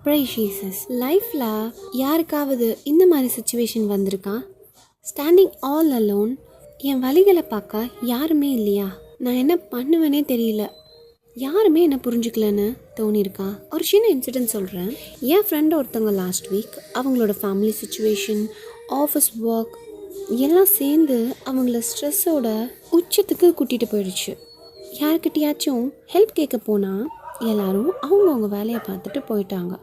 Praise Jesus. லைஃப்பில் யாருக்காவது இந்த மாதிரி சுச்சுவேஷன் வந்திருக்கா? ஸ்டாண்டிங் ஆல் அலோன், என் வலிகளை பார்க்க யாருமே இல்லையா, நான் என்ன பண்ணுவேனே தெரியல, யாருமே என்ன புரிஞ்சுக்கலன்னு தோணியிருக்கா? ஒரு சின்ன இன்சிடென்ட் சொல்கிறேன். என் ஃப்ரெண்டு ஒருத்தவங்க லாஸ்ட் வீக் அவங்களோட ஃபேமிலி சுச்சுவேஷன், ஆஃபீஸ் ஒர்க் எல்லாம் சேர்ந்து அவங்கள ஸ்ட்ரெஸ்ஸோட உச்சத்துக்கு கூட்டிகிட்டு போயிடுச்சு. யார்கிட்டையாச்சும் ஹெல்ப் கேட்க போனால் எல்லாரும் அவங்கவுங்க வேலையை பார்த்துட்டு போயிட்டாங்க.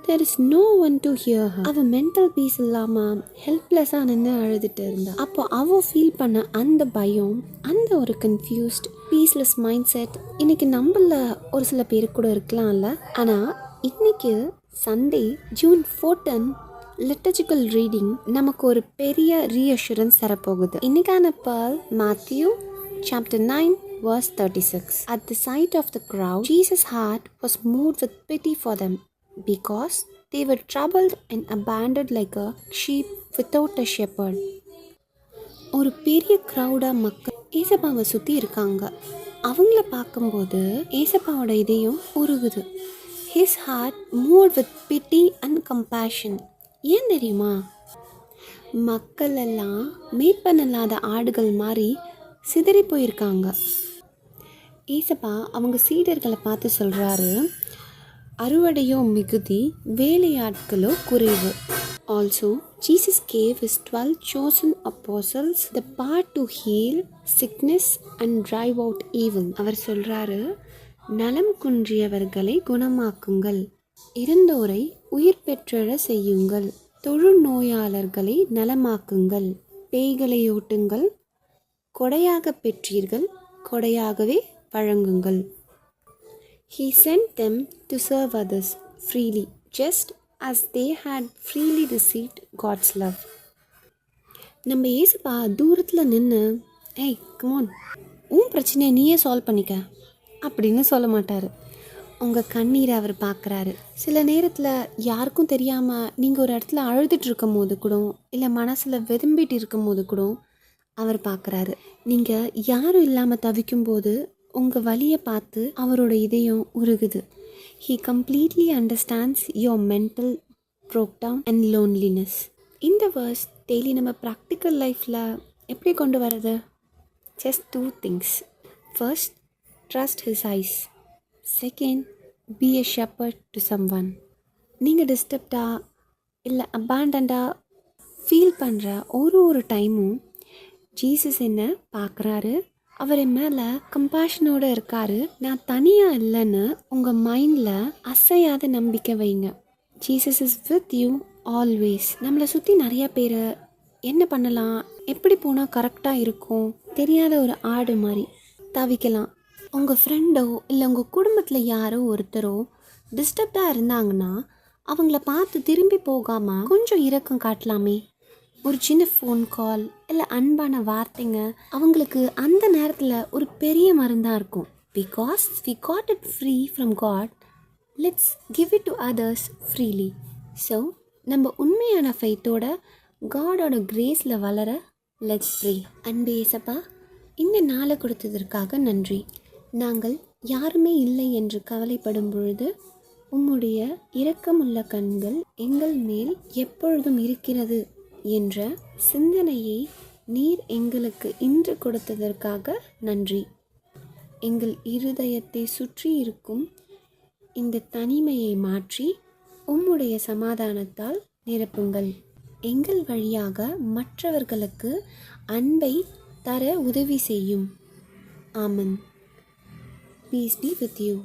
There is no one to hear her. அவள் மென்டல் பீஸ் இல்லாமல் ஹெல்ப்லெஸ்ஸாக நின்று அழுதுட்டு இருந்தா. அப்போ அவள் ஃபீல் பண்ண அந்த பயம், அந்த ஒரு கன்ஃபியூஸ்ட் பீஸ்லெஸ் மைண்ட் செட் இன்னைக்கு நம்மள ஒரு சில பேருக்கு கூட இருக்கலாம்ல. ஆனால் இன்னைக்கு சண்டே June 14 லிட்டர்ஜிக்கல் ரீடிங் நமக்கு ஒரு பெரிய ரீஅஷூரன்ஸ் தரப்போகுது. இன்னைக்கான pearl Matthew chapter 9 verse 36. At the sight of the crowd, Jesus' heart was moved with pity for them, because they were troubled and abandoned like a sheep without a shepherd. ஒரு பெரிய க்ரௌடாக மக்கள் ஏசப்பாவை சுற்றி இருக்காங்க. அவங்கள பார்க்கும்போது ஏசப்பாவோட இதயம் உருகுது. His heart moved with pity and compassion. ஏன் தெரியுமா? மக்கள் எல்லாம் மேய்ப்பனில்லாத ஆடுகள் மாதிரி சிதறி போயிருக்காங்க. ஏசப்பா அவங்க சீடர்களை பார்த்து சொல்கிறாரு, அறுவடையோ மிகுதி, வேலையாட்களோ குறைவு. Also Jesus gave his 12 chosen apostles the power to heal sickness and drive out evil. அவர் சொல்கிறாரு, நலம் குன்றியவர்களை குணமாக்குங்கள், இருந்தோரை உயிர் பெற்றெழ செய்யுங்கள், தொழுநோயாளர்களை நலமாக்குங்கள், பேய்களை ஓட்டுங்கள், கொடையாக பெற்றீர்கள், கொடையாகவே வழங்குங்கள். He sent them to serve others freely, just as they had freely received God's love. நம்ம ஏசப்பா தூரத்தில் நின்று, ஏய் கமான், உன் பிரச்சனையை நீயே சால்வ் பண்ணிக்க அப்படின்னு சொல்ல மாட்டார். உங்கள் கண்ணீரை அவர் பார்க்குறாரு. சில நேரத்தில் யாருக்கும் தெரியாமல் நீங்கள் ஒரு இடத்துல அழுதுட்டு இருக்கும் போது கூட, இல்லை மனசில் வெதும்பிட்டு இருக்கும் போது கூட அவர் பார்க்குறாரு. நீங்கள் யாரும் இல்லாமல் தவிக்கும்போது உங்கள் வலியை பார்த்து அவரோட இதயம் உருகுது. He completely understands your mental breakdown and loneliness. இந்த வேர்ஸ் டெய்லி நம்ம ப்ராக்டிக்கல் லைஃப்பில் எப்படி கொண்டு வர்றது? Just 2 things. First, trust his eyes. Second, be a shepherd to someone. நீங்கள் டிஸ்டர்ப்டாக இல்லை அபாண்டண்டாக ஃபீல் பண்ணுற ஒரு டைமும் ஜீசஸ் என்ன பார்க்குறாரு. அவர் என் மேலே கம்பேஷனோடு இருக்காரு, நான் தனியாக இல்லைன்னு உங்கள் மைண்டில் அசையாத நம்பிக்கை வைங்க. Jesus is with you always. நம்மளை சுற்றி நிறையா பேர் என்ன பண்ணலாம், எப்படி போனால் கரெக்டாக இருக்கும் தெரியாத ஒரு ஆடு மாதிரி தவிக்கலாம். உங்கள் ஃப்ரெண்டோ இல்லை உங்கள் குடும்பத்தில் யாரோ ஒருத்தரோ டிஸ்டர்ப்டாக இருந்தாங்கன்னா அவங்கள பார்த்து திரும்பி போகாமல் கொஞ்சம் இரக்கம் காட்டலாமே. ஒரு சின்ன ஃபோன் கால் இல்லை அன்பான வார்த்தைங்க அவங்களுக்கு அந்த நேரத்தில் ஒரு பெரிய மருந்தாக இருக்கும். Because we got it free from God, let's give it to others freely. So நம்ம உண்மையான ஃபெய்த்தோட காடோட கிரேஸில் வளர லெட்ஸ் ப்ரே. அன்பு ஏசப்பா, இந்த நாளை கொடுத்ததற்காக நன்றி. நாங்கள் யாருமே இல்லை என்று கவலைப்படும் பொழுது உம்முடைய இரக்கமுள்ள கண்கள் எங்கள் மேல் எப்பொழுதும் இருக்கிறது என்ற சிந்தனையை நீர் எங்களுக்கு இன்று கொடுத்ததற்காக நன்றி. எங்கள் இருதயத்தை சுற்றி இருக்கும் இந்த தனிமையை மாற்றி உம்முடைய சமாதானத்தால் நிரப்புங்கள். எங்கள் வழியாக மற்றவர்களுக்கு அன்பை தர உதவி செய்யும். ஆமென். Peace be with you.